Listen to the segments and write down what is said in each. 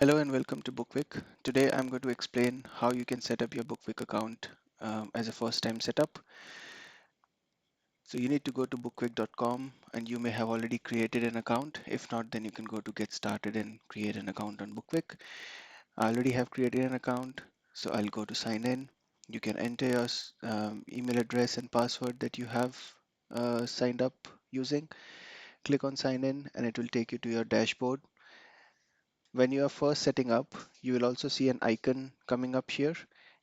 Hello and welcome to Bookwick. Today I'm going to explain how you can set up your Bookwick account as a first time setup. So you need to go to bookwick.com and you may have already created an account. If not, then you can go to get started and create an account on Bookwick. I already have created an account, so I'll go to sign in. You can enter your email address and password that you have signed up using. Click on sign in and it will take you to your dashboard. When you are first setting up, you will also see an icon coming up here.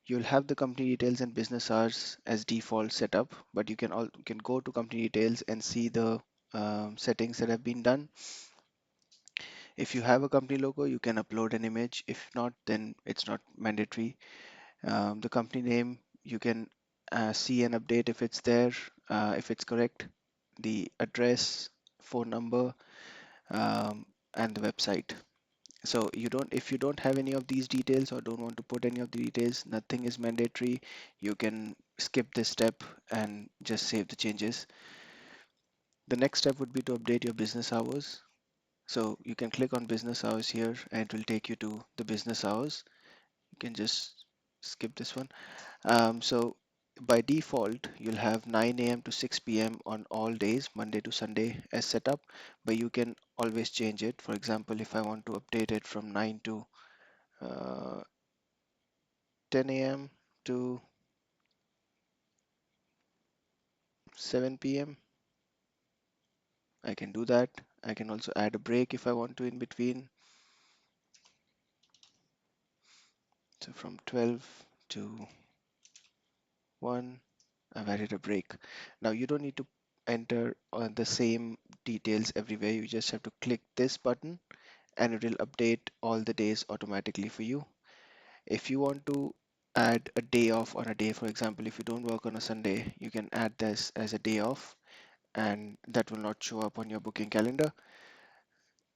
You'll have the company details and business hours as default setup, but you can go to company details and see the settings that have been done. If you have a company logo, you can upload an image. If not, then it's not mandatory. The company name, you can see and update if it's there, if it's correct, the address, phone number, and the website. So if you don't have any of these details or don't want to put any of the details, nothing is mandatory. You can skip this step and just save the changes. The next step would be to update your business hours. So you can click on business hours here and it will take you to the business hours. You can just skip this one. So by default, you'll have 9 a.m. to 6 p.m. on all days, Monday to Sunday as setup, but you can always change it. For example, if I want to update it from 9 to uh, 10 a.m. to 7 p.m. I can do that. I can also add a break if I want to in between. So from 12 to 1, I've added a break. Now you don't need to enter the same details everywhere. You just have to click this button and it will update all the days automatically for you. If you want to add a day off on a day, for example, if you don't work on a Sunday, you can add this as a day off and that will not show up on your booking calendar.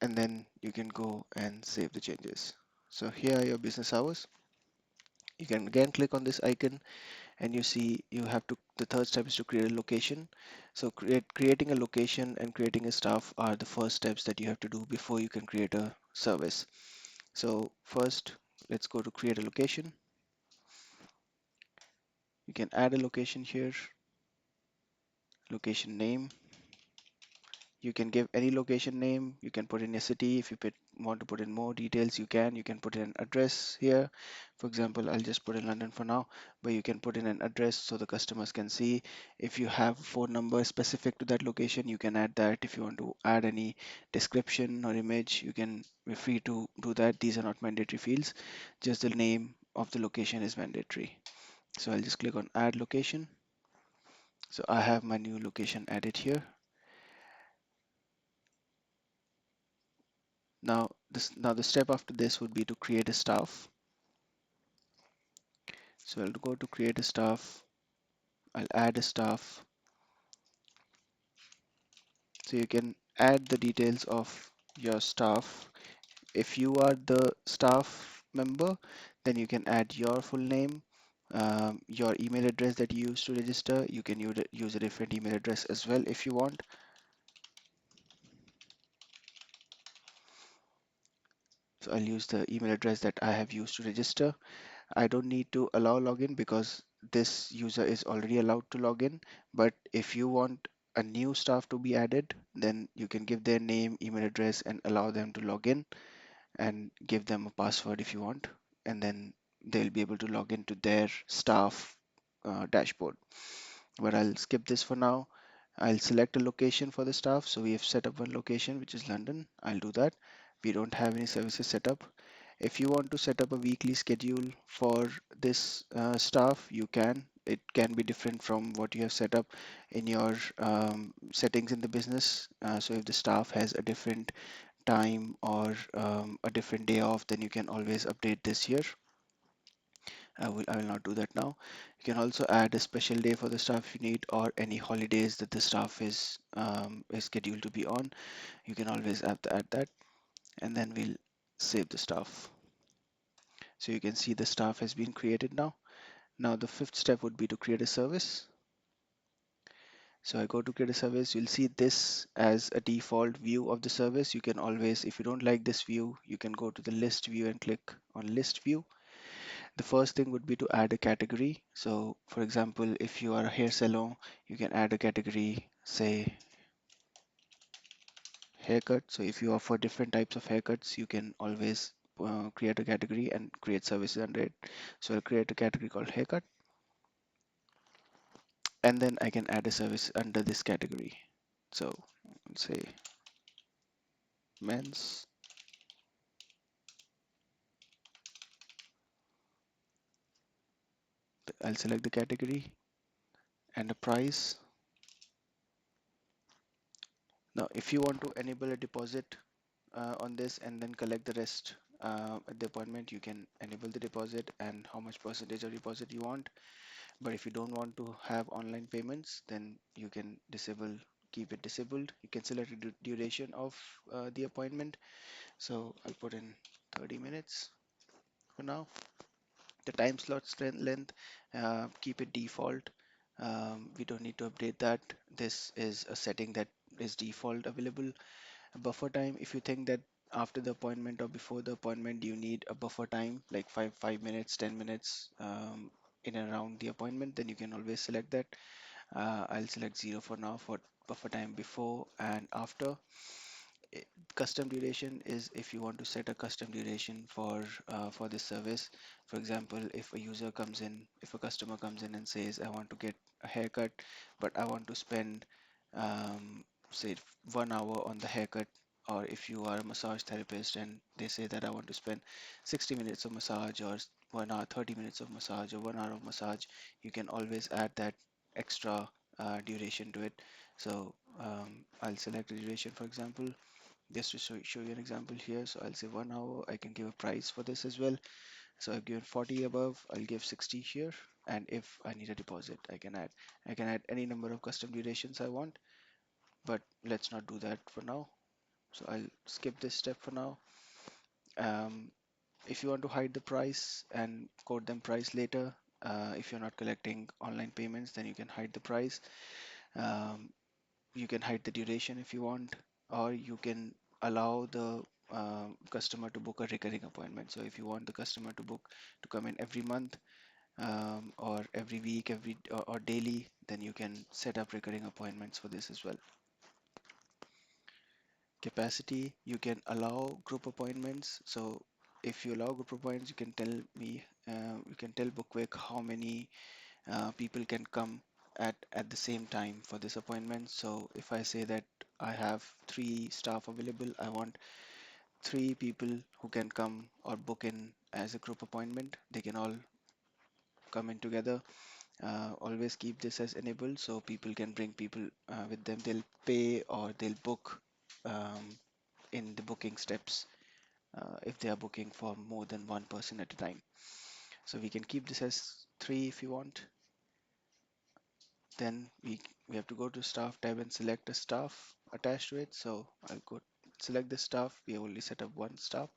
And then you can go and save the changes. So here are your business hours. You can again click on this icon and you see you have to, the third step is to create a location. So creating a location and creating a staff are the first steps that you have to do before you can create a service. So first, let's go to create a location. You can add a location here, location name. You can give any location name. You can put in a city. If you want to put in more details, you can. You can put in an address here. For example, I'll just put in London for now, but you can put in an address so the customers can see. If you have phone number specific to that location, you can add that. If you want to add any description or image, you can be free to do that. These are not mandatory fields. Just the name of the location is mandatory. So I'll just click on add location. So I have my new location added here. Now the step after this would be to create a staff. So I'll go to create a staff. I'll add a staff. So you can add the details of your staff. If you are the staff member, then you can add your full name, your email address that you use to register. You can use a different email address as well if you want. So I'll use the email address that I have used to register. I don't need to allow login because this user is already allowed to log in. But if you want a new staff to be added, then you can give their name, email address, and allow them to log in and give them a password if you want. And then they'll be able to log into their staff dashboard. But I'll skip this for now. I'll select a location for the staff. So we have set up one location, which is London. I'll do that. We don't have any services set up. If you want to set up a weekly schedule for this staff, you can. It can be different from what you have set up in your settings in the business. So if the staff has a different time or a different day off, then you can always update this here. I will not do that now. You can also add a special day for the staff if you need, or any holidays that the staff is scheduled to be on. You can always add that, and then we'll save the staff. So you can see the staff has been created now. Now the fifth step would be to create a service. So I go to create a service. You'll see this as a default view of the service. You can always, if you don't like this view, you can go to the list view and click on list view. The first thing would be to add a category. So for example, if you are a hair salon, you can add a category, say haircut. So if you offer different types of haircuts, you can always create a category and create services under it. So I'll create a category called haircut, and then I can add a service under this category. So let's say men's. I'll select the category and the price. Now, if you want to enable a deposit on this and then collect the rest at the appointment, you can enable the deposit and how much percentage of deposit you want. But if you don't want to have online payments, then you can keep it disabled. You can select the duration of the appointment. So I'll put in 30 minutes for now. The time slot length, keep it default. We don't need to update that. This is a setting that is default available. A buffer time, if you think that after the appointment or before the appointment you need a buffer time like 5 minutes, 10 minutes in and around the appointment, then you can always select that. I'll select 0 for now for buffer time before and after. I- Custom duration is if you want to set a custom duration for this service. For example, if a customer comes in and says, I want to get a haircut, but I want to spend say 1 hour on the haircut, or if you are a massage therapist and they say that I want to spend 60 minutes of massage or 1 hour 30 minutes of massage or 1 hour of massage, you can always add that extra duration to it. So I'll select the duration, for example, just to show you an example here. So I'll say 1 hour. I can give a price for this as well. So I've given 40 above. I'll give 60 here. And if I need a deposit, I can add any number of custom durations I want, but let's not do that for now. So I'll skip this step for now. Um, if you want to hide the price and quote them price later, if you're not collecting online payments, then you can hide the price. Um, you can hide the duration if you want, or you can allow the customer to book a recurring appointment. So if you want the customer to come in every month, or every week, or daily, then you can set up recurring appointments for this as well. Capacity, you can allow group appointments. So if you allow group appointments, you can tell Bookwick how many people can come at the same time for this appointment. So if I say that I have 3 staff available, I want 3 people who can come or book in as a group appointment. They can all come in together. Always keep this as enabled so people can bring people with them. They'll pay or they'll book um, in the booking steps if they are booking for more than one person at a time. So we can keep this as 3 if you want. Then we have to go to staff tab and select a staff attached to it. So I'll go select the staff. We have only set up one staff.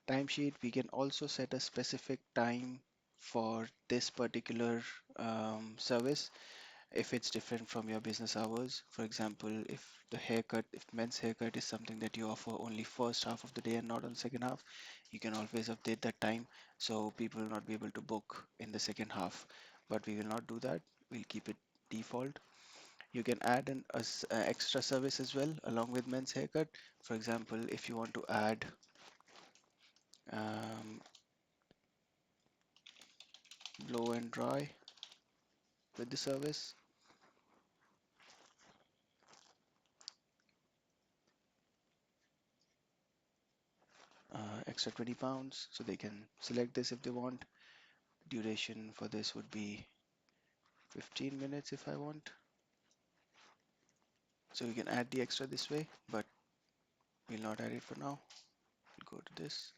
Timesheet, we can also set a specific time for this particular service if it's different from your business hours. For example, if men's haircut is something that you offer only first half of the day and not on second half, you can always update that time so people will not be able to book in the second half. But we will not do that. We'll keep it default. You can add an extra service as well along with men's haircut. For example, if you want to add um, blow and dry with the service, extra £20, so they can select this if they want. Duration for this would be 15 minutes if I want. So you can add the extra this way, but we'll not add it for now. We'll go to this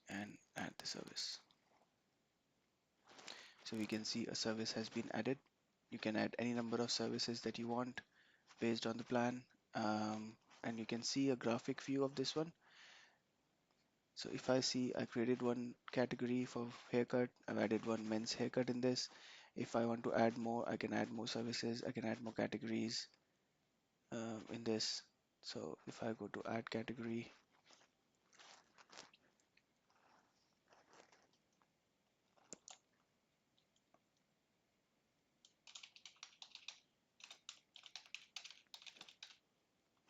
and add the service. So we can see a service has been added. You can add any number of services that you want based on the plan. And you can see a graphic view of this one. So if I see I created one category for haircut, I've added one men's haircut in this. If I want to add more, I can add more services, I can add more categories in this. So if I go to add category,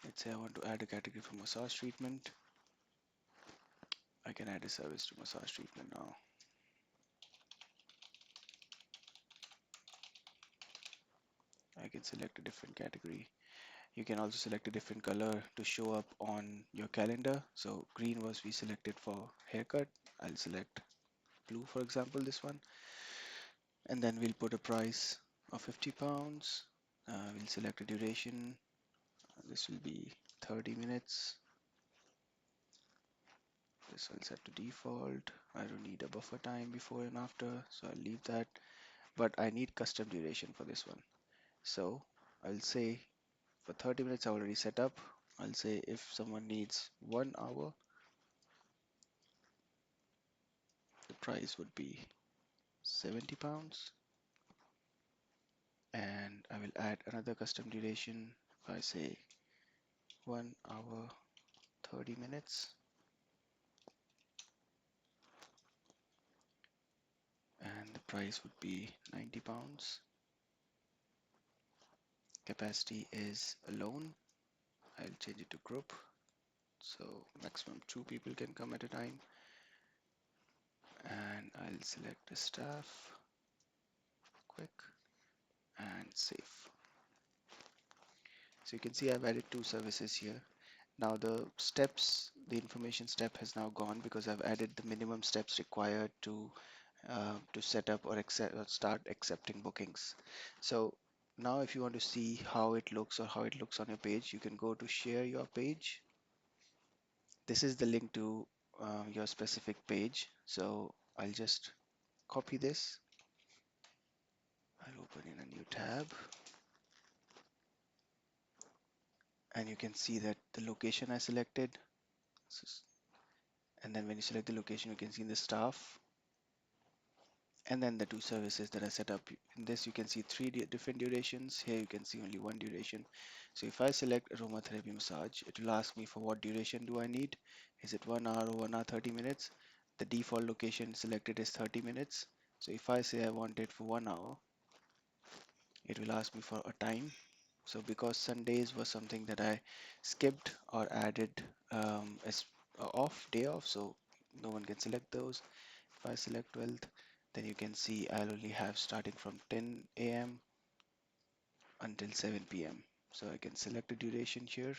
let's say I want to add a category for massage treatment, I can add a service to massage treatment now. I can select a different category. You can also select a different color to show up on your calendar. So green was we selected for haircut. I'll select blue, for example, this one. And then we'll put a price of £50. We'll select a duration. This will be 30 minutes. This will set to default. I don't need a buffer time before and after, so I'll leave that. But I need custom duration for this one. So I'll say for 30 minutes I already set up. I'll say if someone needs 1 hour, the price would be £70. And I will add another custom duration. If I say 1 hour 30 minutes, and the price would be £90. Capacity is alone. I'll change it to group. So maximum 2 people can come at a time. And I'll select the staff, quick, and save. So you can see I've added 2 services here. Now the information step has now gone because I've added the minimum steps required to set up or accept or start accepting bookings. So now if you want to see how it looks or how it looks on your page, you can go to share your page. This is the link to your specific page. So I'll just copy this. I'll open in a new tab, and you can see that the location I selected. And then when you select the location, you can see the staff, and then the 2 services that I set up. In this you can see 3 different durations. Here you can see only 1 duration. So if I select aromatherapy massage, it will ask me for what duration do I need. Is it 1 hour or 1 hour 30 minutes? The default location selected is 30 minutes. So if I say I want it for 1 hour, it will ask me for a time. So because Sundays was something that I skipped or added as day off, so no one can select those. If I select 12th, then you can see I'll only have starting from 10 a.m. until 7 p.m. So I can select a duration here.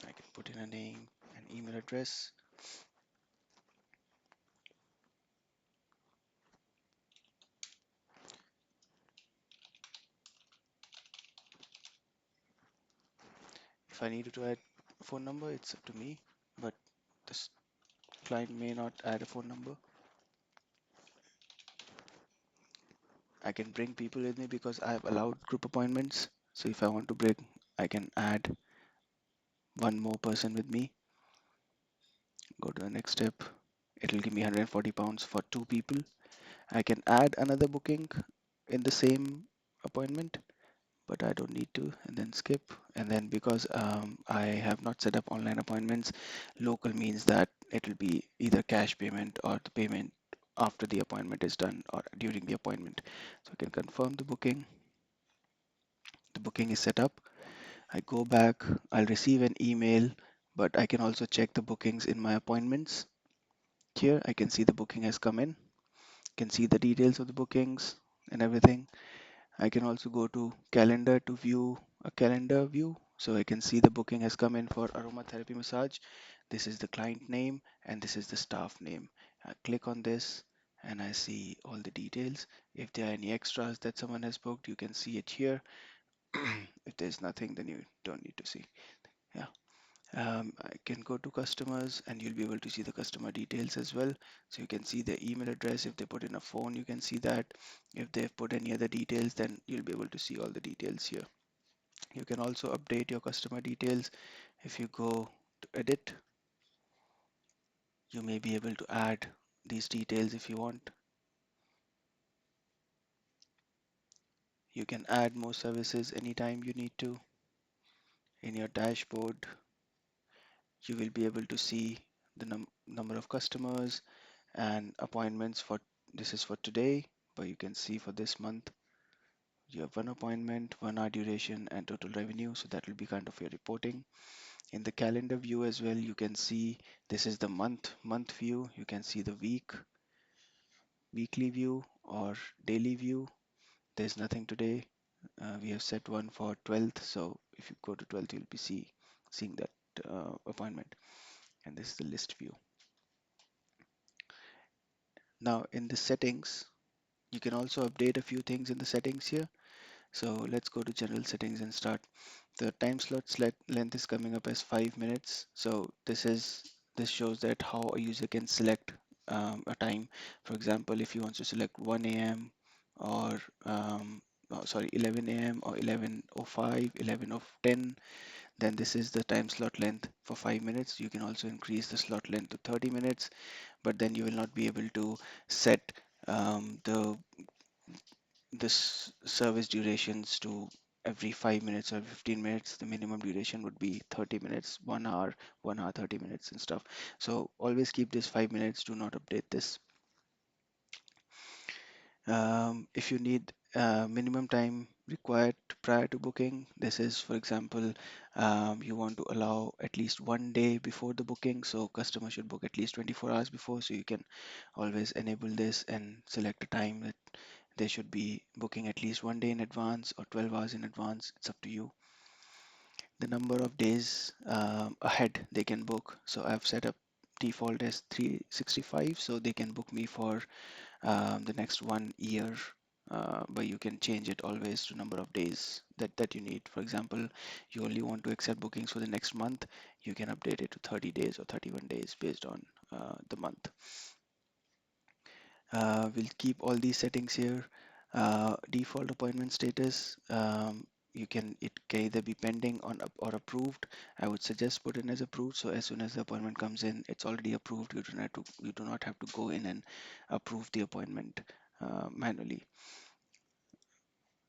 I can put in a name and email address. If I needed to add a phone number, it's up to me, but this client may not add a phone number. I can bring people with me because I have allowed group appointments. So if I want to bring, I can add one more person with me. Go to the next step. It'll give me £140 for 2 people. I can add another booking in the same appointment, but I don't need to, and then skip. And then because I have not set up online appointments, local means that it will be either cash payment or the payment after the appointment is done or during the appointment. So I can confirm the booking. The booking is set up. I go back, I'll receive an email, but I can also check the bookings in my appointments. Here I can see the booking has come in, can see the details of the bookings and everything. I can also go to calendar to view a calendar view. So I can see the booking has come in for aromatherapy massage. This is the client name and this is the staff name. I click on this and I see all the details. If there are any extras that someone has booked, you can see it here. If there's nothing, then you don't need to see. Yeah. I can go to customers and you'll be able to see the customer details as well. So you can see the email address. If they put in a phone, you can see that. If they've put any other details, then you'll be able to see all the details here. You can also update your customer details. If you go to edit, you may be able to add these details if you want. You can add more services anytime you need to. In your dashboard, you will be able to see the number of customers and appointments for this is for today, but you can see for this month you have one appointment, 1 hour duration, and total revenue. So that will be kind of your reporting. In the calendar view as well, you can see this is the month view. You can see the weekly view or daily view. There's nothing today. We have set one for 12th. So if you go to 12th, you'll be seeing that appointment. And this is the list view. Now in the settings, you can also update a few things in the settings here. So let's go to general settings and start. The time slot length is coming up as 5 minutes. So this shows that how a user can select a time. For example, if you want to select 1 a.m. or 11 a.m. or 11:05, 11:10, then this is the time slot length for 5 minutes. You can also increase the slot length to 30 minutes, but then you will not be able to set the this service durations to every 5 minutes or 15 minutes. The minimum duration would be 30 minutes, 1 hour, 1 hour, 30 minutes and stuff. So always keep this 5 minutes. Do not update this. If you need minimum time required prior to booking, this is, for example, you want to allow at least 1 day before the booking. So customer should book at least 24 hours before. So you can always enable this and select a time that they should be booking at least 1 day in advance or 12 hours in advance. It's up to you. The number of days ahead they can book. So I've set up default as 365, so they can book me for the next 1 year. But you can change it always to number of days that you need. For example, you only want to accept bookings for the next month, you can update it to 30 days or 31 days based on the month. We'll keep all these settings here. Default appointment status, it can either be pending on or approved. I would suggest put in as approved. So as soon as the appointment comes in, it's already approved. You do not have to go in and approve the appointment manually.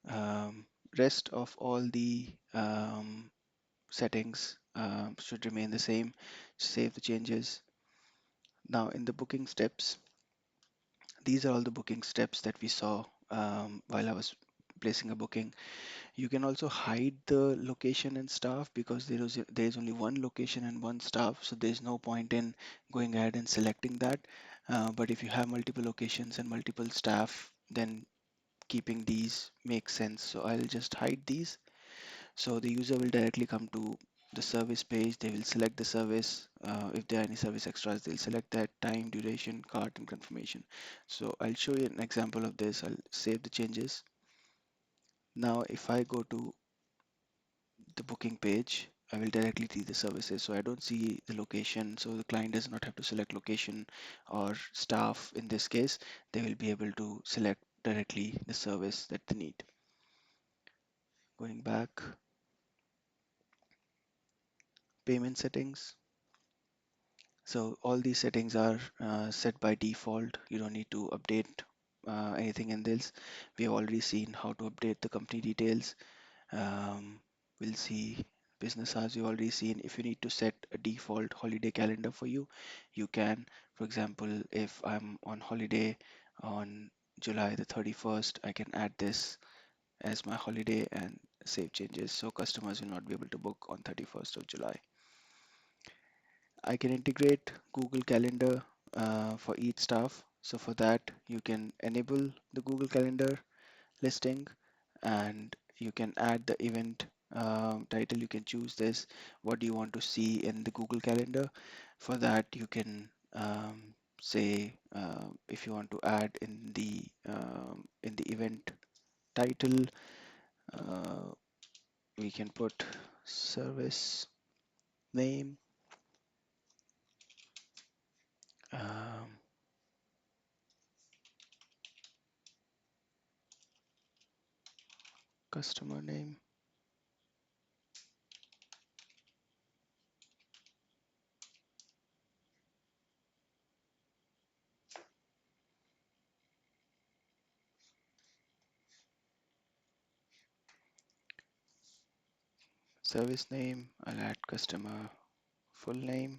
Um, Rest of all the settings should remain the same. Save the changes. Now in the booking steps, these are all the booking steps that we saw while I was placing a booking. You can also hide the location and staff because there is only one location and one staff, so there's no point in going ahead and selecting that. But if you have multiple locations and multiple staff, then keeping these makes sense. So I'll just hide these. So the user will directly come to the service page. They will select the service. If there are any service extras, they'll select that time, duration, cart, and confirmation. So I'll show you an example of this. I'll save the changes. Now, if I go to the booking page, I will directly see the services. So I don't see the location. So the client does not have to select location or staff in this case. They will be able to select directly the service that they need. Going back, payment settings. So all these settings are set by default. You don't need to update anything in this. We have already seen how to update the company details. We'll see business hours. You've already seen. If you need to set a default holiday calendar for you, you can. For example, if I'm on holiday on July the 31st, I can add this as my holiday and save changes so customers will not be able to book on 31st of July. I can integrate Google Calendar for each staff. So for that, you can enable the Google Calendar listing and you can add the event title. You can choose this. What do you want to see in the Google Calendar? For that, you can say if you want to add in the event title, uh, we can put service name. Um, Customer name. service name, I'll add customer full name.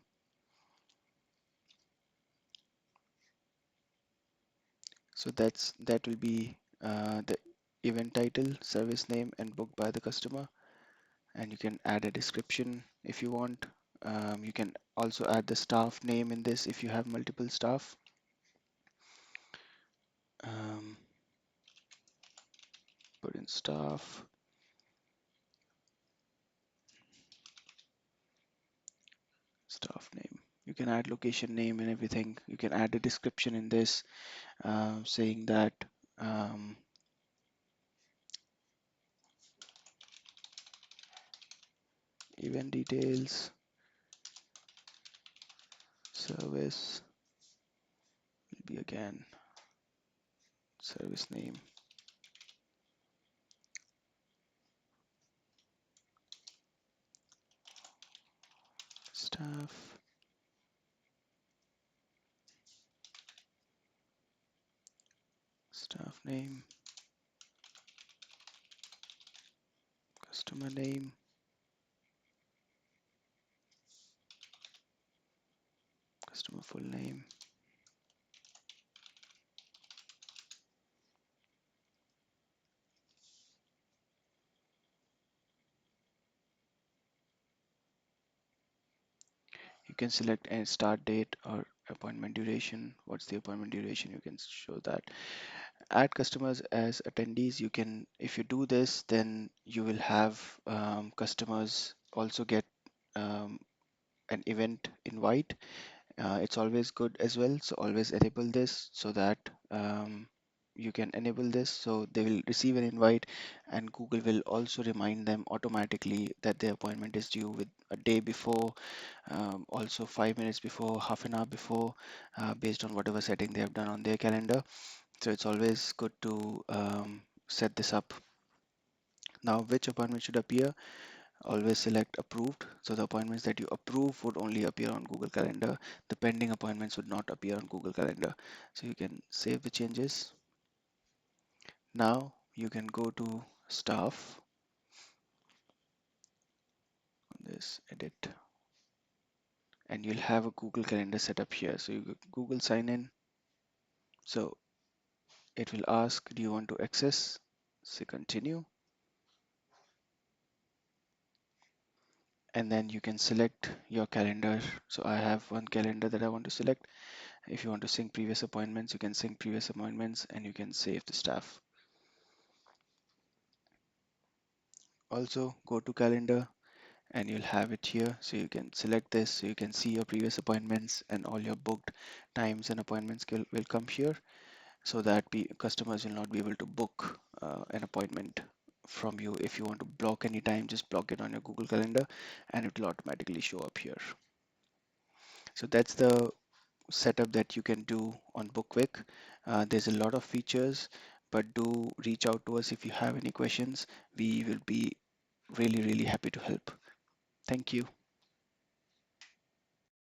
So that will be the event title, service name, and booked by the customer. And you can add a description if you want. You can also add the staff name in this if you have multiple staff. Um, Put in staff name. You can add location name and everything. You can add a description in this saying that um, event details, service will be again service name, staff, staff name, customer name. Customer full name. You can select a start date or appointment duration. What's the appointment duration? You can show that. Add customers as attendees. You can, if you do this, then you will have customers also get um, an event invite. It's always good as well. So always enable this so that you can enable this so they will receive an invite, and Google will also remind them automatically that their appointment is due with a day before, also 5 minutes before, half an hour before, based on whatever setting they have done on their calendar. So it's always good to set this up. Now, which appointment should appear? Always select approved. So the appointments that you approve would only appear on Google Calendar. The pending appointments would not appear on Google Calendar. So you can save the changes. Now you can go to staff on this edit, and you'll have a Google Calendar set up here. So you go Google sign in. So it will ask, do you want to access? Say continue. And then you can select your calendar. So I have one calendar that I want to select. If you want to sync previous appointments, you can sync previous appointments, and you can save the staff. Also go to calendar, and you'll have it here. So you can select this so you can see your previous appointments, and all your booked times and appointments will come here, so that customers will not be able to book an appointment from you. If you want to block any time, just block it on your Google Calendar and it will automatically show up here. So that's the setup that you can do on Bookwick. There's a lot of features, but do reach out to us if you have any questions. We will be really, really happy to help. Thank you.